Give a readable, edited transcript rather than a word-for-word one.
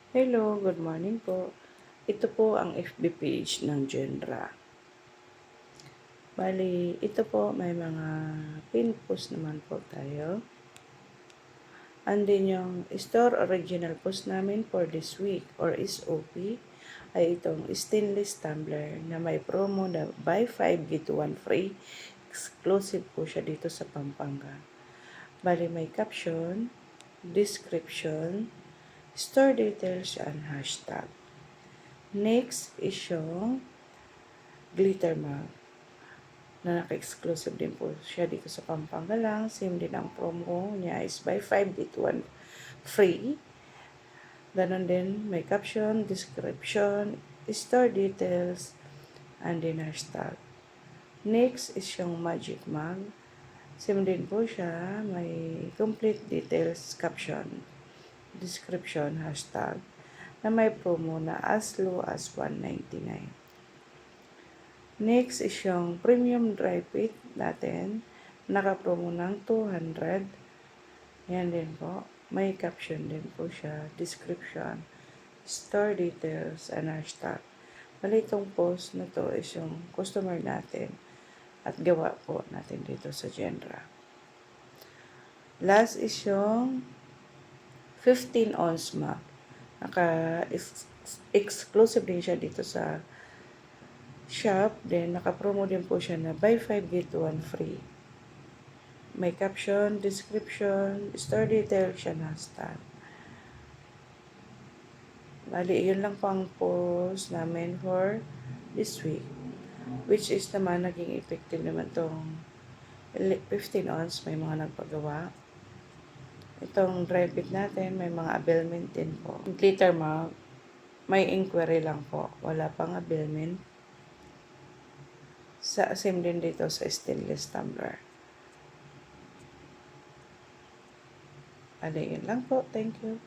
Hello, good morning po. Ito po ang FB page ng Genra. Bali, ito po may mga pin post naman po tayo. Andin yung store original post namin for this week or SOP ay itong stainless tumbler na may promo na buy 5 get 1 free. Exclusive po siya dito sa Pampanga. Bali, may caption, description, store details, and hashtag. Next is yung glitter mug na naka-exclusive din po siya dito sa Pampanga lang. Same din ang promo niya is buy 5 get 1 free. Ganon din, may caption, description, store details, and then hashtag. Next is yung magic mug. Same din po siya, may complete details, caption, description, hashtag, na may promo na as low as 199. Next is yung premium dry fit natin. Naka-promo ng 200. Yan din po. May caption din po siya. Description, store details, and hashtag. Bali itong post na to is yung customer natin at gawa po natin dito sa Genra. Last is yung 15 ounce mug. Naka-exclusive din siya dito sa shop. Then, naka-promo din po siya na buy 5 get 1 free. May caption, description, store detail siya na hashtag. Bali, yun lang po ang post namin for this week. Which is naman, naging effective naman tong 15 ounce. May mga nagpagawa. Itong dry fit natin, may mga abatement din po. Glitter mug, may inquiry lang po. Wala pang abatement. Same din dito sa stainless tumbler. Yun lang po. Thank you.